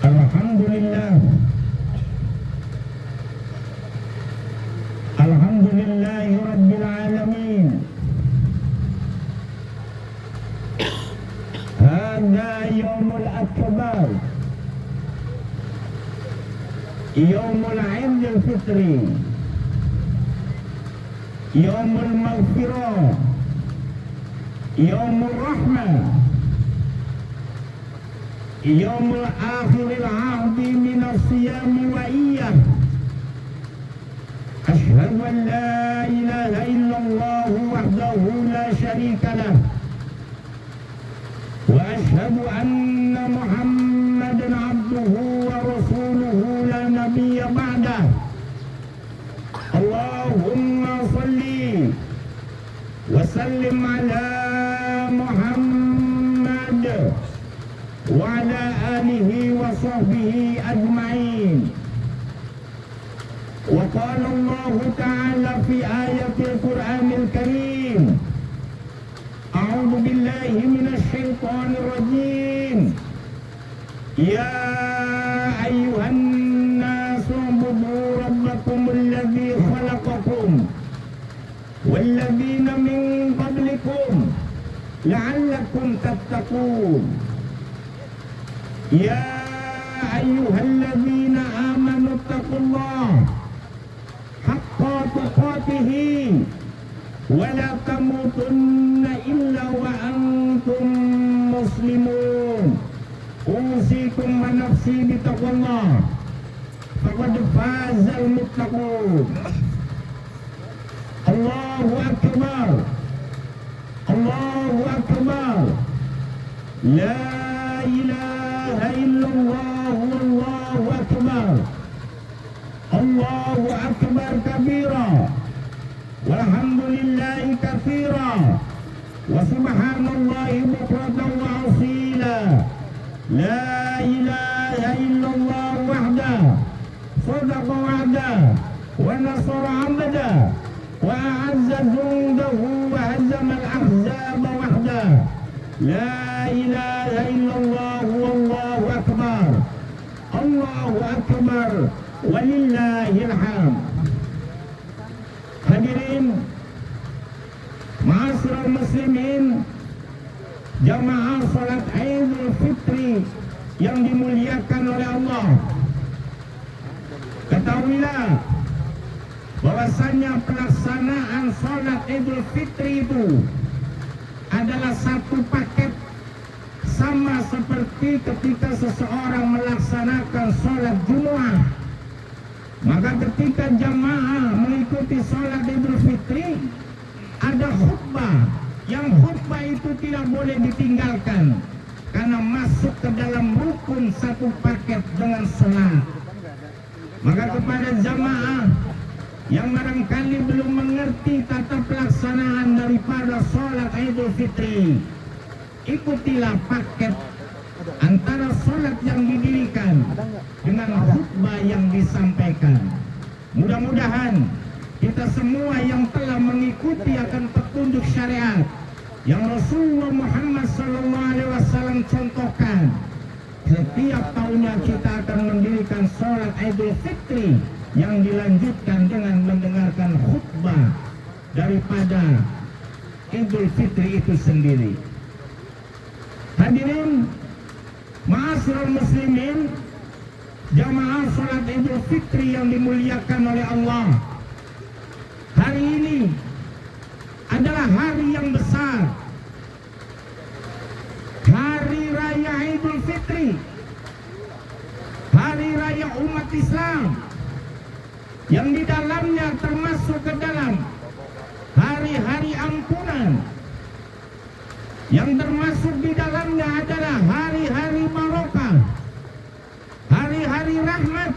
Alhamdulillah. Alhamdulillahi Rabbil Alamin. Hada Yawmul Akbar, Yawmul Aidil Fitri, Yawmul Maghfirah, Yawmul Rahmah, Yawmul Akhiril Ahdi Minas Siyami wa Iyah. Ashhadu an la ilaha illallah wahdahu la syarika lah, wa ashhadu anna Muhammadan abduhu wa rasuluhu la nabiyya ba'dah. Allahumma salli wa sallim ala Muhammad wa ala alihi wa sahbihi ajma'in. Wa qala Allah ta'ala fi ayatil Qur'anil Karim, a'udzu billahi minasy syaithanir rajim. Ya ayyuhan nasu ubudu rabbakumul ladzi khalaqakum wal ladzina min qablikum la'allakum tattaqun. Ya ayyuhalladzina amanu taqullaha haqqa tuqatih wa la tamutunna illa wa antum muslimun. Usikum wa nafsi bitaqwallah, faqad fazal muttaqun. Allahu akbar, Allahu akbar, la ilaha illallah, wallahu akbar, Allahu akbar kabira, walhamdulillahi katsira, wa subhanallahi bukratan wa asila. La ilaha illallah wahda, sadaqa wa'da, wa nasara 'abda, wa a'azza jundahu wa hazama al-ahzaba wahda. La ilaha illallah, wallahu akbar, Allahu akbar, walillahil hamd. Hadirin ma'asyiral muslimin, jamaah salat Idul Fitri yang dimuliakan oleh Allah, ketahuilah bahwasanya pelaksanaan salat Idul Fitri itu adalah satu paket, sama seperti ketika seseorang melaksanakan salat Jumat. Maka ketika jamaah mengikuti salat Idul Fitri, ada khutbah, yang khutbah itu tidak boleh ditinggalkan karena masuk ke dalam rukun satu paket dengan salat. Maka kepada jamaah yang barangkali belum mengerti tata pelaksanaan daripada salat Idul Fitri, ikutilah paket antara salat yang didirikan dengan khutbah yang disampaikan. Mudah-mudahan kita semua yang telah mengikuti akan petunjuk syariat yang Rasulullah Muhammad SAW contohkan, setiap tahunnya kita akan mendirikan salat Idul Fitri yang dilanjutkan dengan mendengarkan khutbah daripada Idul Fitri itu sendiri. Hadirin ma'asyiral muslimin, jamaah salat Idul Fitri yang dimuliakan oleh Allah, hari ini adalah hari yang besar, Hari Raya Idul Fitri, Hari Raya umat Islam, yang di dalamnya termasuk ke dalam hari-hari ampunan, yang termasuk di dalamnya adalah hari-hari barokah, hari-hari rahmat,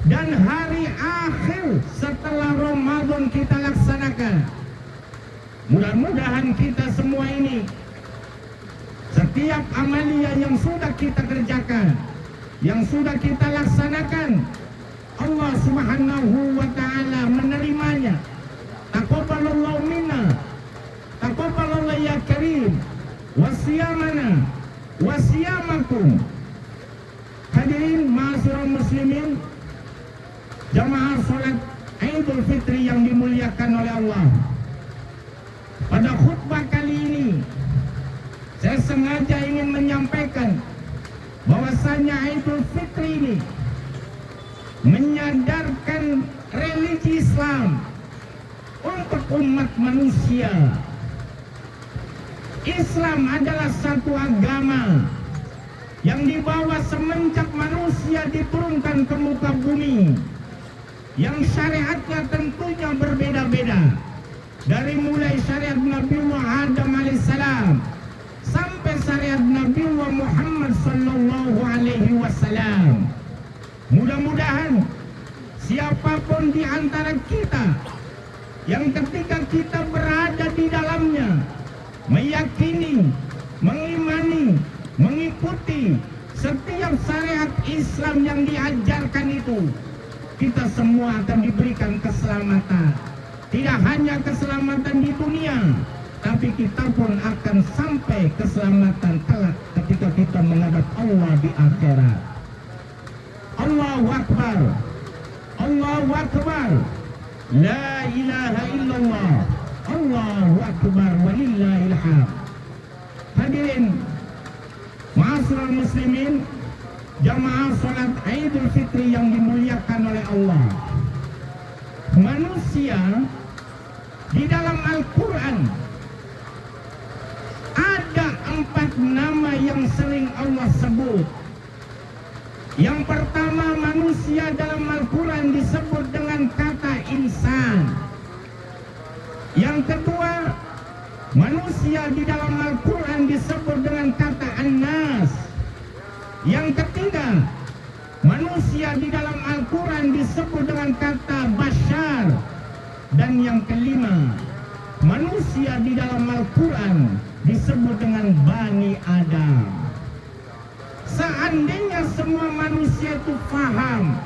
dan hari akhir setelah Ramadan kita laksanakan. Mudah-mudahan kita semua ini, setiap amalia yang sudah kita kerjakan, yang sudah kita laksanakan, Allah Subhanahu wa ta'ala menerimanya. Taqabbalallahu minna, taqabbalallahu ya karim, wasiyamana wasiyamakum. muslimin, jamaah sholat Idul Fitri yang dimuliakan oleh Allah. Pada khutbah kali ini saya sengaja ingin menyampaikan bahwasanya Idul Fitri ini menyadarkan religi Islam untuk umat manusia. Islam adalah satu agama yang dibawa semenjak manusia diturunkan ke muka bumi, yang syariatnya tentunya berbeda-beda, dari mulai syariat Nabi Adam alaihissalam sampai syariat Nabi Muhammad sallallahu alaihi wasallam. Mudah-mudahan siapapun di antara kita yang ketika kita berada di dalamnya meyakini, mengimani, mengikuti setiap syariat Islam yang diajarkan itu, kita semua akan diberikan keselamatan. Tidak hanya keselamatan di dunia, tapi kita pun akan sampai keselamatan kelak ketika kita menghadap Allah di akhirat. Allahu Akbar, Allahu Akbar, la ilaha illallah, Allahu Akbar, walillahil hamd. Hadirin ma'asyiral muslimin, jamaah salat Idul Fitri yang dimuliakan oleh Allah. Manusia di dalam Al-Quran ada 4 nama yang sering Allah sebut. Yang pertama, manusia dalam Al-Quran disebut dengan kata insan. Yang kedua, manusia di dalam Al-Quran disebut dengan kata an-nas. Yang ketiga, manusia di dalam Al-Quran disebut dengan kata bashar. Dan yang kelima, manusia di dalam Al-Quran disebut dengan Bani Adam. Seandainya semua manusia itu paham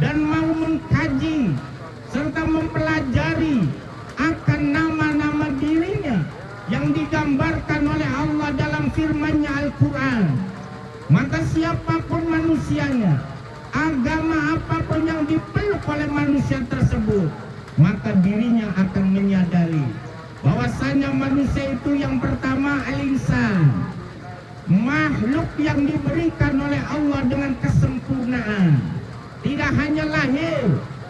dan mau mengkaji serta mempelajari akan nama-nama dirinya yang digambarkan oleh Allah dalam firman-Nya Al-Quran, maka siapapun manusianya, agama apapun yang dipeluk oleh manusia tersebut, maka dirinya akan menyadari bahwasanya manusia itu yang pertama al-insan, makhluk yang diberikan oleh Allah dengan kesempurnaan. Tidak hanya lahir,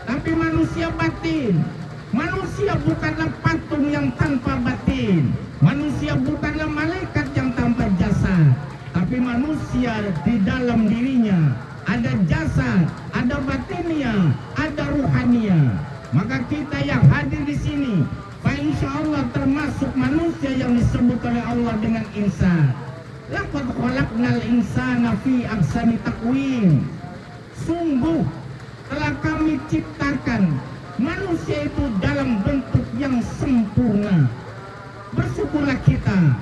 tapi manusia batin. Manusia bukanlah patung yang tanpa batin. Manusia bukanlah malaikat yang tanpa jasad, tapi manusia di dalam dirinya ada jasad, ada batinnya, ada ruhania. Maka kita yang hadir di sini, insya Allah termasuk manusia yang disebut oleh Allah dengan insan. Laqad khalaqnal insana fi ahsani taqwim. Sungguh telah kami ciptakan manusia itu dalam bentuk yang sempurna. Bersyukurlah kita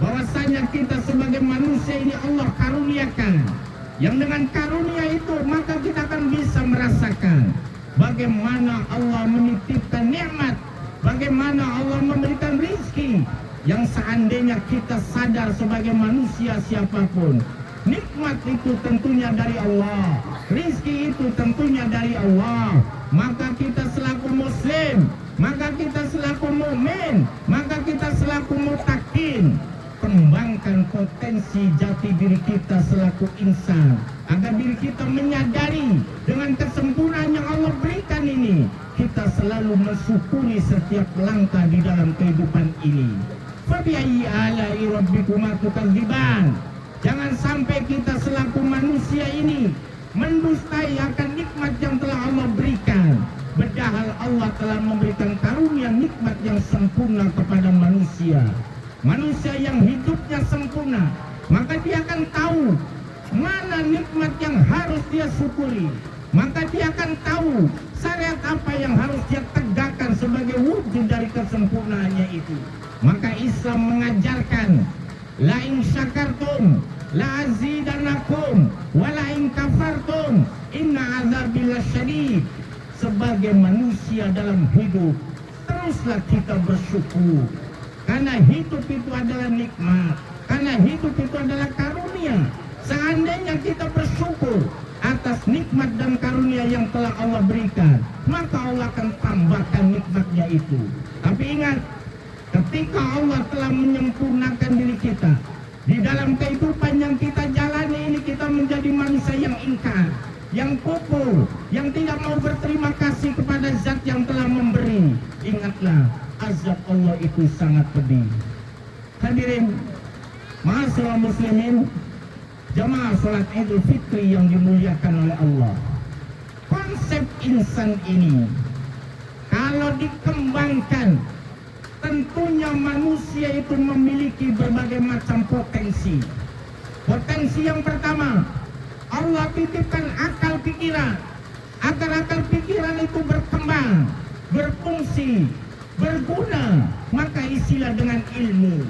bahwasanya kita sebagai manusia ini Allah karuniakan. Yang dengan karunia itu maka kita akan bisa merasakan bagaimana Allah menitipkan nikmat, bagaimana Allah memberikan rizki. Yang seandainya kita sadar sebagai manusia siapapun, nikmat itu tentunya dari Allah, rizki itu tentunya dari Allah, maka kita selaku muslim, maka kita selaku mukmin, maka kita selaku mutakin, kembangkan potensi jati diri kita selaku insan, agar diri kita menyadari dengan kesempurnaan yang Allah berikan ini, kita selalu mensyukuri setiap langkah di dalam kehidupan ini. Fabi'ayyi ala'i rabbikuma tukadziban. Jangan sampai kita selaku manusia ini mendustai akan nikmat yang telah Allah berikan. Padahal Allah telah memberikan karunia nikmat yang sempurna kepada manusia. Manusia yang hidupnya sempurna, maka dia akan tahu mana nikmat yang harus dia syukuri. Maka dia akan tahu syariat apa yang harus dia tegakkan sebagai wujud dari kesempurnaannya itu. Maka Islam mengajarkan la in syakartum la azidanakum wa la in kafartum inna azabi lasyadid. Sebagai manusia dalam hidup, teruslah kita bersyukur, karena hidup itu adalah nikmat, karena hidup itu adalah karunia. Seandainya kita bersyukur atas atas nikmat dan karunia yang telah Allah berikan, maka Allah akan tambahkan nikmatnya itu. Tapi ingat, ketika Allah telah menyempurnakan diri kita, di dalam kehidupan yang kita jalani ini kita menjadi manusia yang ingkar, yang kufur, yang tidak mau berterima kasih kepada zat yang telah memberi. Ingatlah, azab Allah itu sangat pedih. Hadirin, ma'asyiral muslimin, jamaah salat Idul Fitri yang dimuliakan oleh Allah. Konsep insan ini kalau dikembangkan, tentunya manusia itu memiliki berbagai macam potensi. Potensi yang pertama, Allah titipkan akal pikiran, agar akal pikiran itu berkembang, berfungsi, berguna, maka isilah dengan ilmu.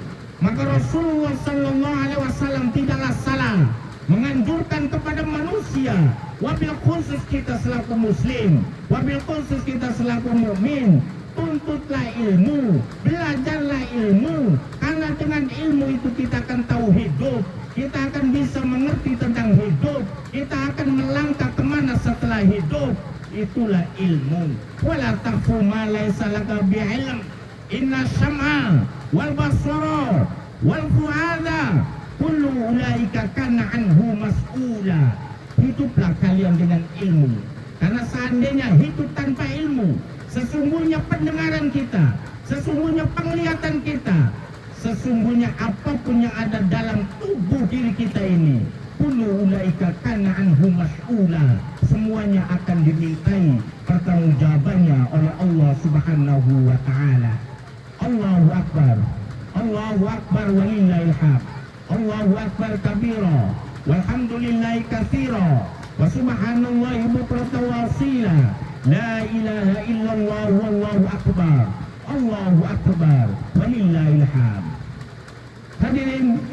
Maka Rasulullah Sallallahu Alaihi Wasallam tidaklah salah menganjurkan kepada manusia, wabil khusus kita selaku muslim, wabil khusus kita selaku mukmin, tuntutlah ilmu, belajarlah ilmu, karena dengan ilmu itu kita akan tahu hidup, kita akan bisa mengerti tentang hidup, kita akan melangkah kemana setelah hidup. Itulah ilmu. Wala taqfu ma laysa laka bi'ilm, inna syam'a wal basara wal fu'ada kullu ulaika kana anhu mas'ula. Hiduplah kalian dengan ilmu, karena seandainya hidup tanpa ilmu, sesungguhnya pendengaran kita, sesungguhnya penglihatan kita, sesungguhnya apapun yang ada dalam tubuh diri kita ini, kullu ulaika kana anhu mas'ula, semuanya akan dimintai pertanggungjawabannya oleh Allah Subhanahu wa taala. Allahu akbar, Allahu akbar walillahil hamd, Allahu akbar kabira, walhamdulillahi katsira, wa subhanallahi bukratan wa asila, la ilaha illallah wallahu akbar, Allahu akbar walillahil hamd. Hadirin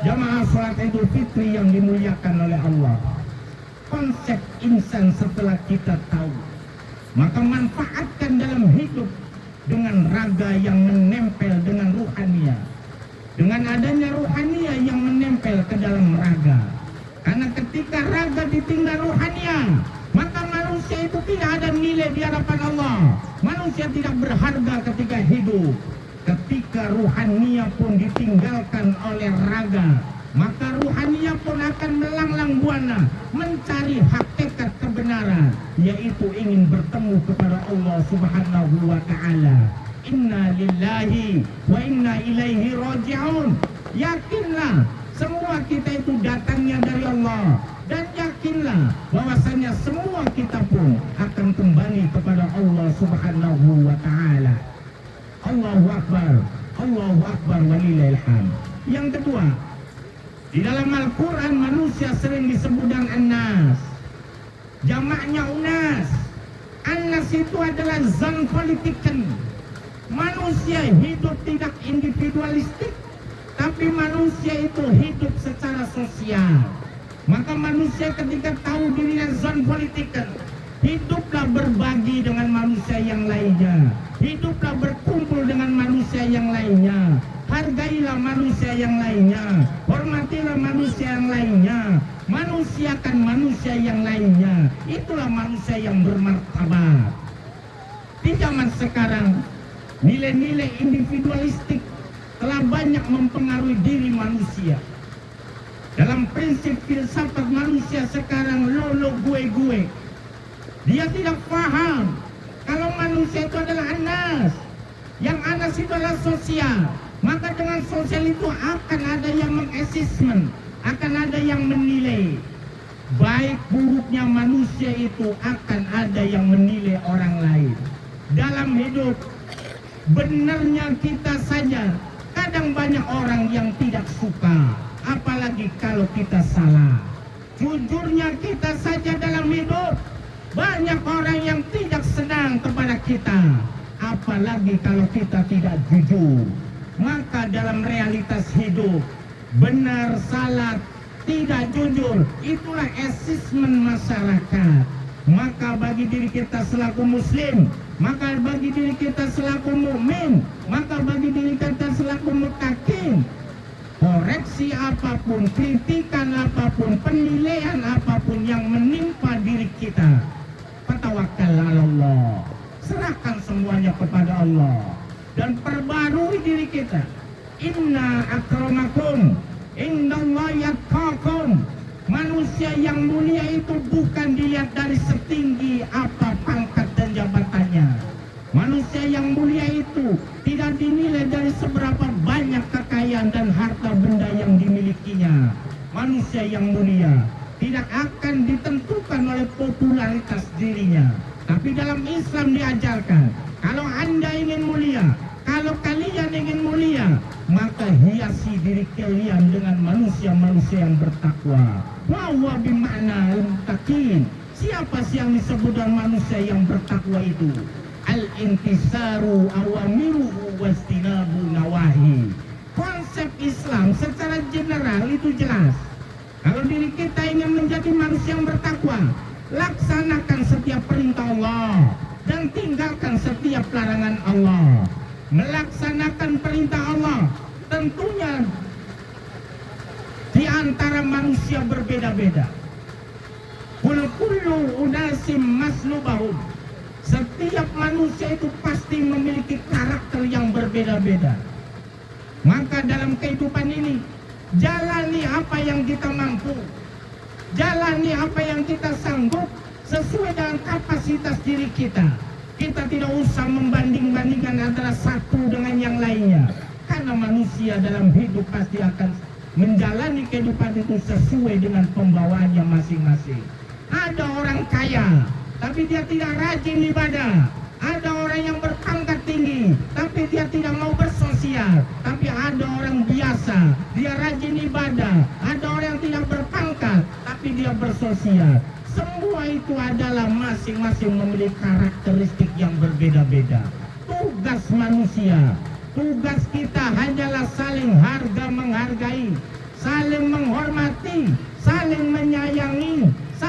jamaah salat Idul Fitri yang dimuliakan oleh Allah, konsep insan setelah kita tahu, maka manfaatkan dalam hidup dengan raga yang menempel dengan ruhania, dengan adanya ruhania yang menempel ke dalam raga. Karena ketika raga ditinggal ruhania, maka manusia itu tidak ada nilai di hadapan Allah. Manusia tidak berharga ketika hidup. Ketika ruhania pun ditinggalkan oleh raga, maka ruhania pun akan melanglang buana mencari hakikat kebenaran, yaitu ingin bertemu kepada Allah Subhanahu wa taala. Inna lillahi wa inna ilaihi raji'un. Yakinlah semua kita itu datangnya dari Allah, dan yakinlah bahwasanya semua kita pun akan kembali kepada Allah Subhanahu wa taala. Allahu akbar, Allahu akbar walillahil hamd. Yang kedua, di dalam Al-Quran manusia sering disebut dengan An-Nas, jamaknya Unas. An-Nas itu adalah zon politikan. Manusia hidup tidak individualistik, tapi manusia itu hidup secara sosial. Maka manusia ketika tahu dirinya zon politikan, hiduplah berbagi dengan manusia yang lainnya, hiduplah berkumpul dengan manusia yang lainnya, hargailah manusia yang lainnya, hormatilah manusia yang lainnya, manusiakan manusia yang lainnya. Itulah manusia yang bermartabat. Di zaman sekarang, nilai-nilai individualistik telah banyak mempengaruhi diri manusia. Dalam prinsip filsafat manusia sekarang, lo gue. Dia tidak paham kalau manusia itu adalah Anas. Yang Anas itu adalah sosial. Maka dengan sosial itu akan ada yang mengassessment, akan ada yang menilai. Baik buruknya manusia itu akan ada yang menilai orang lain. Dalam hidup, benarnya kita saja kadang banyak orang yang tidak suka, apalagi kalau kita salah. Jujurnya kita saja dalam hidup, banyak orang yang tidak senang kepada kita, apalagi kalau kita tidak jujur. Maka dalam realitas hidup, benar, salah, tidak jujur, itulah assessment masyarakat. Maka bagi diri kita selaku muslim, maka bagi diri kita selaku mukmin, maka bagi diri kita selaku muttaqin, koreksi apapun, kritikan apapun, penilaian apapun yang menimpa diri kita, fatawakkal 'ala Allah. Serahkan semuanya kepada Allah dan perbarui diri kita. Inna akramakum indallahi atqakum. Manusia yang mulia itu bukan dilihat dari setinggi apa pangkat dan jabatannya. Manusia yang mulia itu tidak dinilai dari seberapa banyak kekayaan dan harta benda yang dimilikinya. Manusia yang mulia tidak akan ditentukan oleh popularitas dirinya. Tapi dalam Islam diajarkan, kalau Anda ingin mulia, kalau kalian ingin mulia, maka hiasi diri kalian dengan manusia-manusia yang bertakwa. Wa huwa bima'na al-muttaqin. Siapa sih yang disebut dengan manusia yang bertakwa itu? Al-intisaru awamiruhu wastinabu nawahi. Konsep Islam secara general itu jelas. Kalau diri kita ingin menjadi manusia yang bertakwa, laksanakan setiap perintah Allah dan tinggalkan setiap larangan Allah. Melaksanakan perintah Allah tentunya di antara manusia berbeda-beda. Kullu unasim maslubahum. Setiap manusia itu pasti memiliki karakter yang berbeda-beda. Maka dalam kehidupan ini, jalani apa yang kita mampu, jalani apa yang kita sanggup sesuai dengan kapasitas diri kita. Kita tidak usah membanding-bandingkan antara satu dengan yang lainnya, karena manusia dalam hidup pasti akan menjalani kehidupan itu sesuai dengan pembawaannya masing-masing. Ada orang kaya tapi dia tidak rajin ibadah. Ada orang yang berpangkat tinggi tapi dia tidak mau bersosial. Tapi ada orang biasa, dia rajin ibadah. Ada orang yang tidak berpangkat tapi dia bersosial. Semua itu adalah masing-masing memiliki karakteristik yang berbeda-beda. Tugas manusia, tugas kita hanyalah saling harga menghargai, saling menghormati, saling menyayangi,